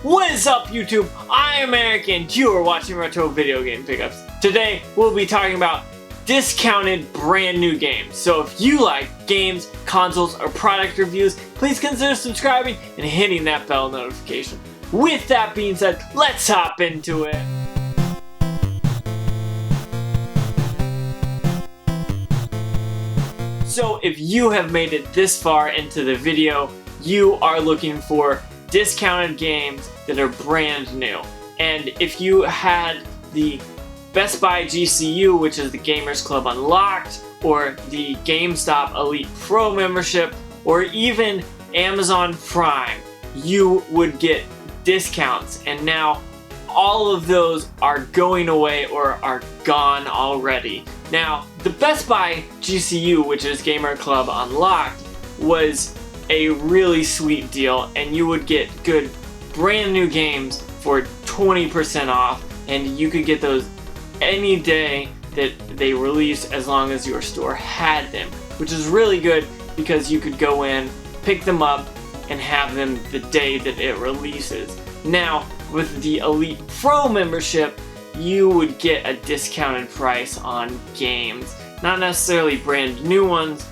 What is up, YouTube? I am Eric and you are watching Retro Video Game Pickups. Today we'll be talking about discounted brand new games. So if you like games, consoles, or product reviews, please consider subscribing and hitting that bell notification. With that being said, let's hop into it. So if you have made it this far into the video, you are looking for discounted games that are brand new. And if you had the Best Buy GCU, which is the Gamers Club Unlocked, or the GameStop Elite Pro membership, or even Amazon Prime, you would get discounts. And now all of those are going away or are gone already. Now, the Best Buy GCU, which is Gamer Club Unlocked, was a really sweet deal, and you would get good brand new games for 20% off, and you could get those any day that they release as long as your store had them, which is really good because you could go in, pick them up, and have them the day that it releases. Now, with the Elite Pro membership, you would get a discounted price on games. Not necessarily brand new ones,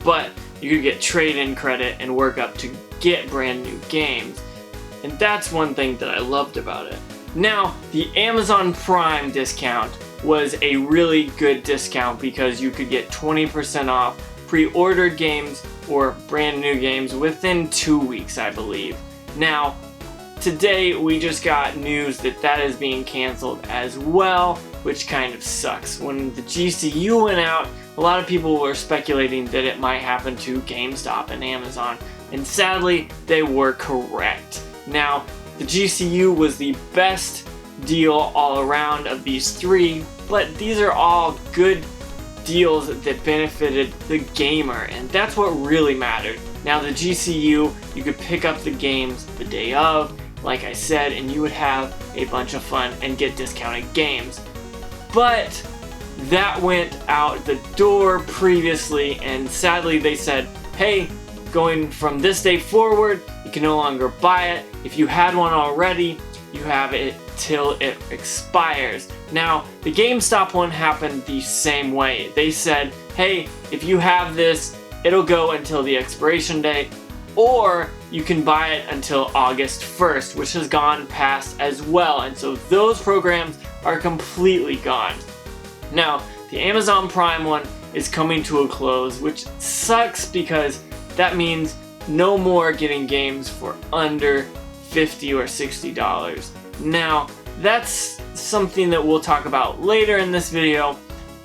but you could get trade-in credit and work up to get brand new games. And that's one thing that I loved about it. Now, the Amazon Prime discount was a really good discount because you could get 20% off pre-ordered games or brand new games within 2 weeks, I believe. Now, today we just got news that that is being canceled as well, which kind of sucks. When the GCU went out, a lot of people were speculating that it might happen to GameStop and Amazon, and sadly, they were correct. Now, the GCU was the best deal all around of these three, but these are all good deals that benefited the gamer, and that's what really mattered. Now, the GCU, you could pick up the games the day of, like I said, and you would have a bunch of fun and get discounted games. But that went out the door previously, and sadly they said, hey, going from this day forward, you can no longer buy it. If you had one already, you have it till it expires. Now, the GameStop one happened the same way. They said, hey, if you have this, it'll go until the expiration date, or you can buy it until August 1st, which has gone past as well. And so those programs are completely gone. Now, the Amazon Prime one is coming to a close, which sucks because that means no more getting games for under $50 or $60. Now, that's something that we'll talk about later in this video,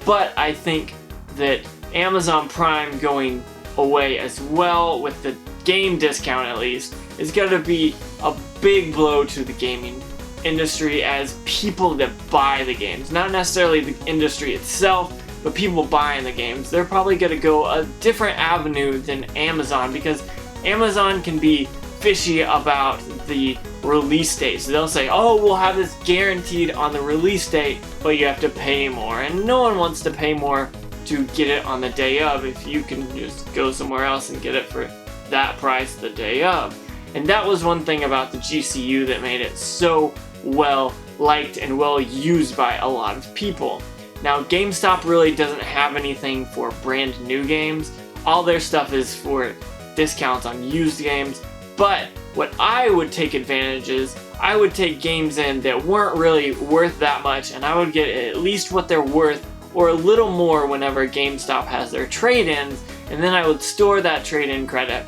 but I think that Amazon Prime going away as well, with the game discount at least, is going to be a big blow to the gaming industry, as people that buy the games, not necessarily the industry itself, but people buying the games, they're probably going to go a different avenue than Amazon, because Amazon can be fishy about the release date. So they'll say, oh, we'll have this guaranteed on the release date, but you have to pay more, and no one wants to pay more to get it on the day of if you can just go somewhere else and get it for that price the day of. And that was one thing about the GCU that made it so well liked and well used by a lot of people. Now, GameStop really doesn't have anything for brand new games. All their stuff is for discounts on used games. But what I would take advantage is, I would take games in that weren't really worth that much, and I would get at least what they're worth or a little more whenever GameStop has their trade-ins, and then I would store that trade-in credit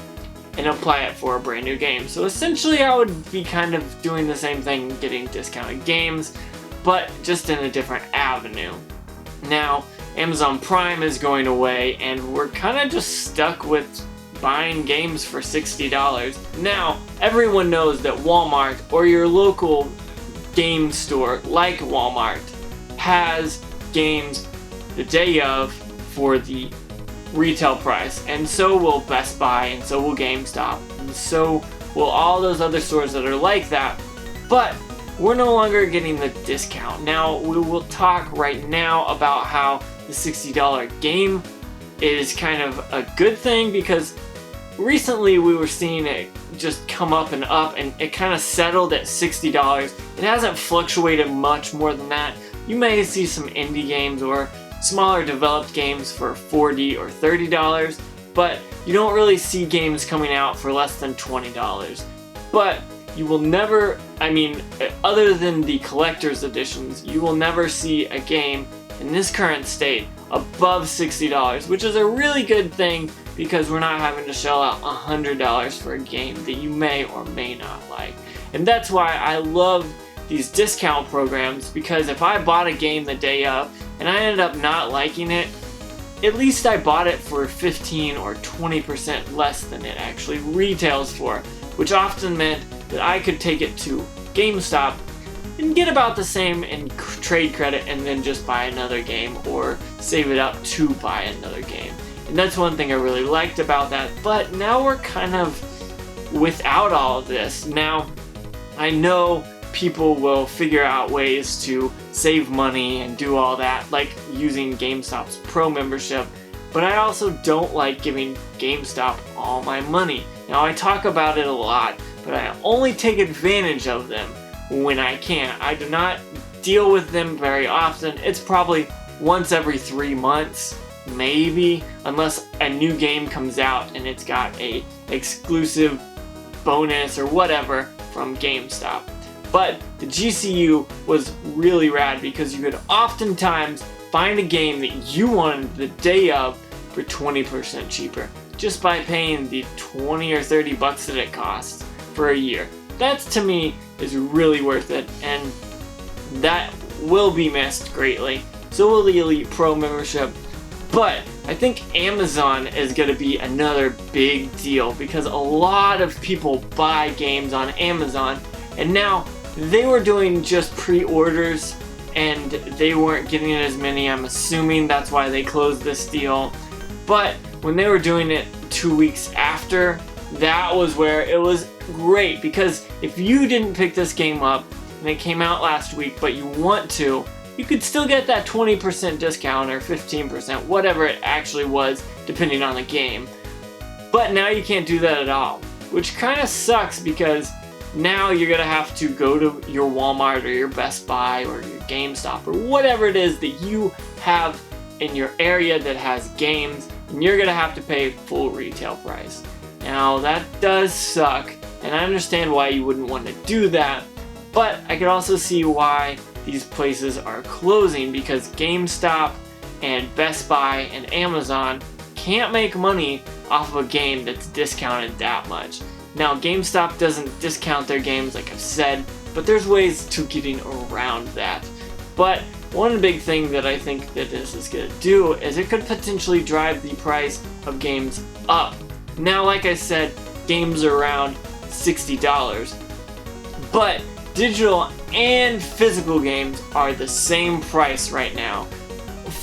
and apply it for a brand new game. So essentially I would be kind of doing the same thing, getting discounted games, but just in a different avenue. Now, Amazon Prime is going away, and we're kind of just stuck with buying games for $60. Now, everyone knows that Walmart or your local game store like Walmart has games the day of for the retail price, and so will Best Buy, and so will GameStop, and so will all those other stores that are like that, but we're no longer getting the discount. Now, we will talk right now about how the $60 game is kind of a good thing, because recently we were seeing it just come up, and it kind of settled at $60. It hasn't fluctuated much more than that. You may see some indie games or smaller developed games for $40 or $30, but you don't really see games coming out for less than $20. But you will never, I mean, other than the collector's editions, you will never see a game in this current state above $60, which is a really good thing because we're not having to shell out $100 for a game that you may or may not like. And that's why I love these discount programs, because if I bought a game the day of and I ended up not liking it, at least I bought it for 15 or 20% less than it actually retails for, which often meant that I could take it to GameStop and get about the same in trade credit and then just buy another game or save it up to buy another game. And that's one thing I really liked about that. But now we're kind of without all of this. Now, I know people will figure out ways to save money and do all that, like using GameStop's Pro membership, but I also don't like giving GameStop all my money. Now, I talk about it a lot, but I only take advantage of them when I can. I do not deal with them very often. It's probably once every 3 months, maybe, unless a new game comes out and it's got a exclusive bonus or whatever from GameStop. But the GCU was really rad because you could oftentimes find a game that you wanted the day of for 20% cheaper, just by paying the 20 or 30 bucks that it costs for a year. That's, to me, is really worth it, and that will be missed greatly. So will the Elite Pro membership. But I think Amazon is going to be another big deal because a lot of people buy games on Amazon, and now they were doing just pre-orders and they weren't getting as many. I'm assuming that's why they closed this deal. But when they were doing it 2 weeks after, that was where it was great, because if you didn't pick this game up and it came out last week but you want to, you could still get that 20% discount or 15%, whatever it actually was, depending on the game. But now you can't do that at all, which kind of sucks, because now you're gonna have to go to your Walmart or your Best Buy or your GameStop or whatever it is that you have in your area that has games, and you're gonna have to pay full retail price. Now that does suck, and I understand why you wouldn't want to do that, but I could also see why these places are closing, because GameStop and Best Buy and Amazon can't make money off of a game that's discounted that much. Now, GameStop doesn't discount their games, like I've said, but there's ways to getting around that. But one big thing that I think that this is going to do is it could potentially drive the price of games up. Now, like I said, games are around $60, but digital and physical games are the same price right now.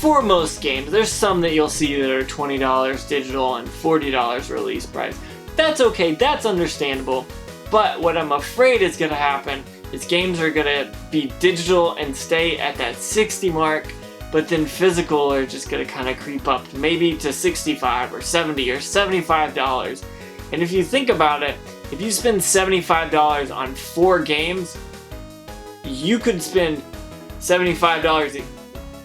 For most games, there's some that you'll see that are $20 digital and $40 release price. That's okay, that's understandable, but what I'm afraid is going to happen is games are going to be digital and stay at that 60 mark, but then physical are just going to kind of creep up maybe to $65 or $70 or $75. And if you think about it, if you spend $75 on 4 games, you could spend $75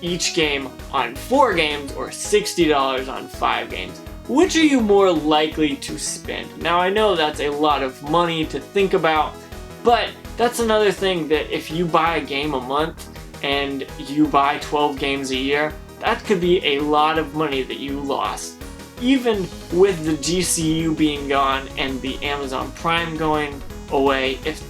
each game on 4 games or $60 on 5 games. Which are you more likely to spend? Now, I know that's a lot of money to think about, but that's another thing, that if you buy a game a month and you buy 12 games a year, that could be a lot of money that you lost. Even with the GCU being gone and the Amazon Prime going away, if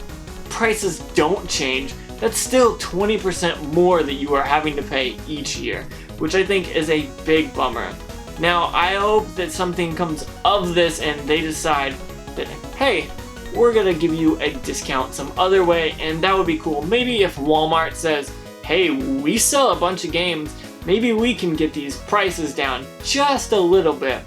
prices don't change, that's still 20% more that you are having to pay each year, which I think is a big bummer. Now, I hope that something comes of this and they decide that, hey, we're gonna give you a discount some other way, and that would be cool. Maybe if Walmart says, hey, we sell a bunch of games, maybe we can get these prices down just a little bit.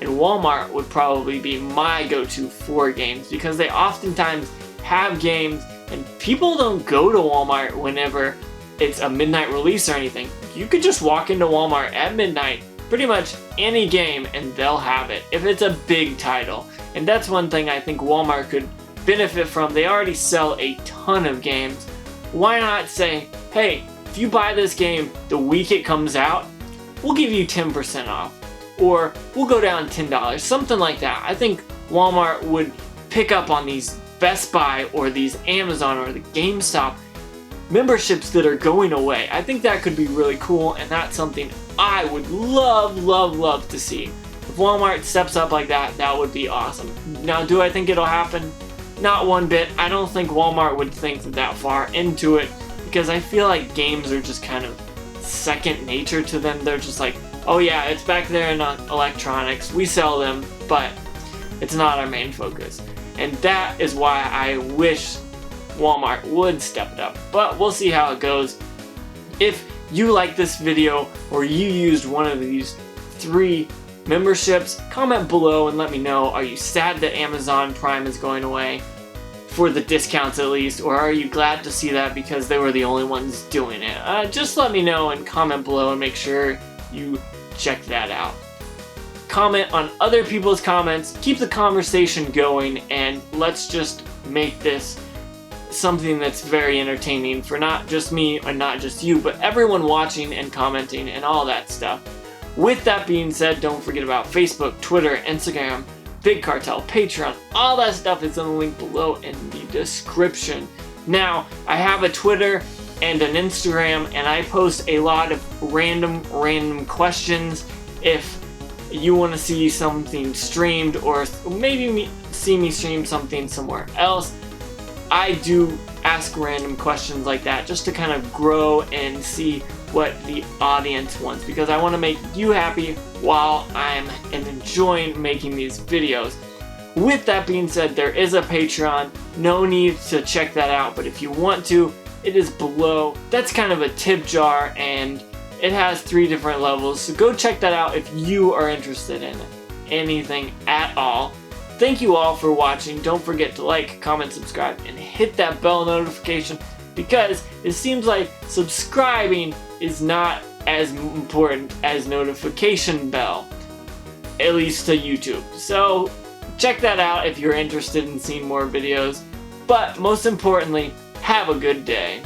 And Walmart would probably be my go-to for games, because they oftentimes have games and people don't go to Walmart whenever it's a midnight release or anything. You could just walk into Walmart at midnight, pretty much any game, and they'll have it if it's a big title. And that's one thing I think Walmart could benefit from. They already sell a ton of games. Why not say, hey, if you buy this game the week it comes out, we'll give you 10% off. Or we'll go down $10, something like that. I think Walmart would pick up on these Best Buy or these Amazon or the GameStop memberships that are going away. I think that could be really cool, and that's something I would love to see. If Walmart steps up like that, that would be awesome. Now, do I think it'll happen? Not one bit. I don't think Walmart would think that far into it, because I feel like games are just kind of second nature to them. They're just like, oh yeah, it's back there in electronics, we sell them, but it's not our main focus. And that is why I wish Walmart would step it up, but we'll see how it goes. If you like this video or you used one of these 3 memberships, comment below and let me know. Are you sad that Amazon Prime is going away? For the discounts at least, or are you glad to see that because they were the only ones doing it? Just let me know and comment below and make sure you check that out. Comment on other people's comments, keep the conversation going, and let's just make this something that's very entertaining for not just me and not just you, but everyone watching and commenting and all that stuff. With that being said, don't forget about Facebook, Twitter, Instagram, Big Cartel, Patreon, all that stuff is in the link below in the description. Now, I have a Twitter and an Instagram, and I post a lot of random questions. If you want to see something streamed, or maybe see me stream something somewhere else, I do ask random questions like that just to kind of grow and see what the audience wants, because I want to make you happy while I'm enjoying making these videos. With that being said, there is a Patreon. No need to check that out, but if you want to, it is below. That's kind of a tip jar, and it has 3 different levels, so go check that out if you are interested in anything at all. Thank you all for watching. Don't forget to like, comment, subscribe, and hit that bell notification, because it seems like subscribing is not as important as notification bell, at least to YouTube. So check that out if you're interested in seeing more videos. But most importantly, have a good day.